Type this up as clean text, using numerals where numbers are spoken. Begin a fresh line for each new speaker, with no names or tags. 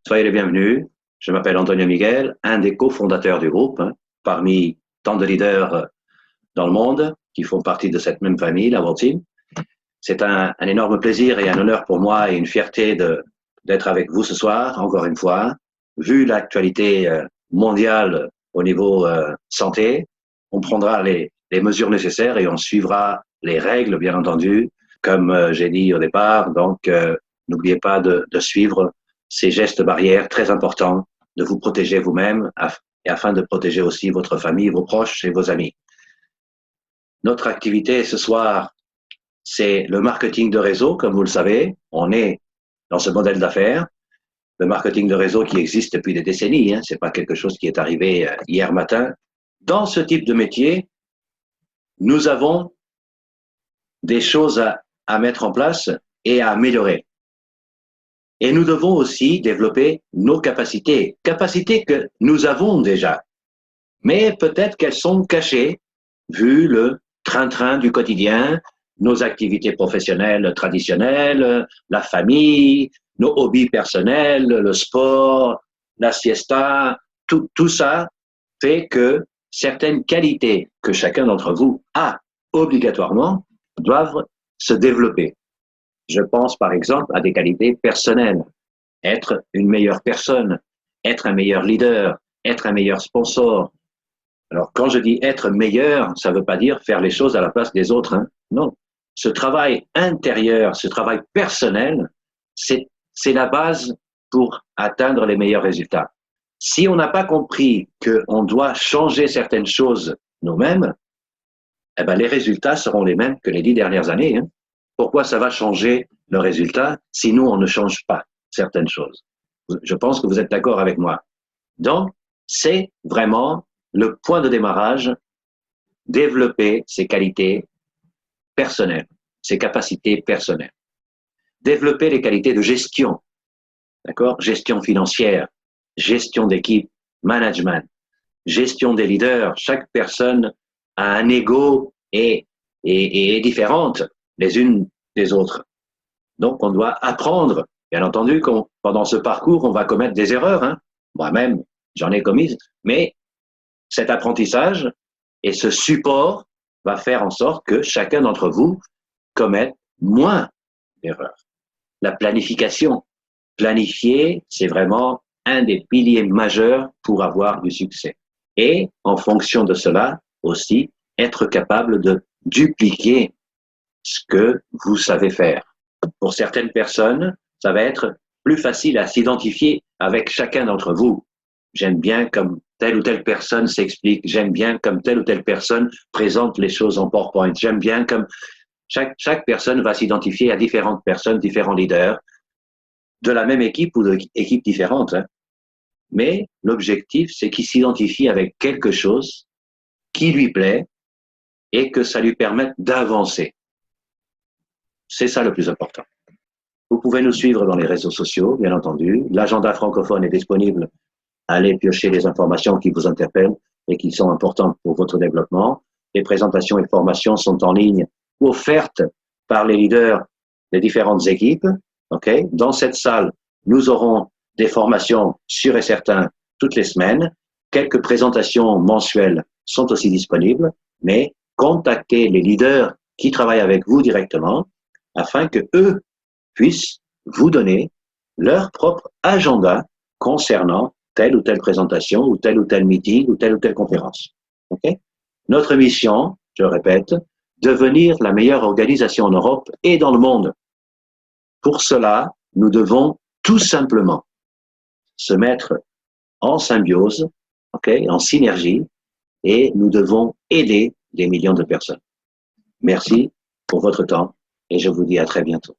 Soyez les bienvenus. Je m'appelle Antonio Miguel, un des cofondateurs du groupe, parmi tant de leaders dans le monde qui font partie de cette même famille, la World Team. C'est un énorme plaisir et un honneur pour moi et une fierté d'être avec vous ce soir, encore une fois. Vu l'actualité mondiale au niveau santé, on prendra les mesures nécessaires et on suivra les règles, bien entendu, comme j'ai dit au départ. Donc, n'oubliez pas de suivre ces gestes barrières très importants, de vous protéger vous-même et afin de protéger aussi votre famille, vos proches et vos amis. Notre activité ce soir, c'est le marketing de réseau, comme vous le savez. On est dans ce modèle d'affaires. Le marketing de réseau qui existe depuis des décennies, hein, c'est pas quelque chose qui est arrivé hier matin. Dans ce type de métier, nous avons des choses à mettre en place et à améliorer. Et nous devons aussi développer nos capacités, capacités que nous avons déjà, mais peut-être qu'elles sont cachées, vu le train-train du quotidien, nos activités professionnelles traditionnelles, la famille, nos hobbies personnels, le sport, la siesta, tout ça fait que certaines qualités que chacun d'entre vous a obligatoirement doivent se développer. Je pense par exemple à des qualités personnelles, être une meilleure personne, être un meilleur leader, être un meilleur sponsor. Alors quand je dis être meilleur, ça ne veut pas dire faire les choses à la place des autres, hein. Non. Ce travail intérieur, ce travail personnel, c'est la base pour atteindre les meilleurs résultats. Si on n'a pas compris qu'on doit changer certaines choses nous-mêmes, eh ben les résultats seront les mêmes que les 10 dernières années, hein. Pourquoi ça va changer le résultat si nous, on ne change pas certaines choses? Je pense que vous êtes d'accord avec moi. Donc, c'est vraiment le point de démarrage, développer ses qualités personnelles, ses capacités personnelles. Développer les qualités de gestion, d'accord? Gestion financière, gestion d'équipe, management, gestion des leaders. Chaque personne a un ego et est différente les unes des autres. Donc, on doit apprendre. Bien entendu, pendant ce parcours, on va commettre des erreurs, hein. Moi-même, j'en ai commises, mais cet apprentissage et ce support va faire en sorte que chacun d'entre vous commette moins d'erreurs. La planification. Planifier, c'est vraiment un des piliers majeurs pour avoir du succès. Et en fonction de cela aussi, être capable de dupliquer ce que vous savez faire. Pour certaines personnes, ça va être plus facile à s'identifier avec chacun d'entre vous. J'aime bien comme telle ou telle personne s'explique, j'aime bien comme telle ou telle personne présente les choses en PowerPoint, j'aime bien comme chaque personne va s'identifier à différentes personnes, différents leaders, de la même équipe ou d'équipes différentes, hein. Mais l'objectif, c'est qu'il s'identifie avec quelque chose qui lui plaît et que ça lui permette d'avancer. C'est ça le plus important. Vous pouvez nous suivre dans les réseaux sociaux, bien entendu. L'agenda francophone est disponible. Allez piocher les informations qui vous interpellent et qui sont importantes pour votre développement. Les présentations et formations sont en ligne ou offertes par les leaders des différentes équipes. Okay? Dans cette salle, nous aurons des formations sûres et certaines toutes les semaines. Quelques présentations mensuelles sont aussi disponibles, mais contactez les leaders qui travaillent avec vous directement afin que eux puissent vous donner leur propre agenda concernant telle ou telle présentation ou tel meeting ou telle conférence. Okay? Notre mission, je le répète, devenir la meilleure organisation en Europe et dans le monde. Pour cela, nous devons tout simplement se mettre en symbiose, okay, en synergie, et nous devons aider des millions de personnes. Merci pour votre temps et je vous dis à très bientôt.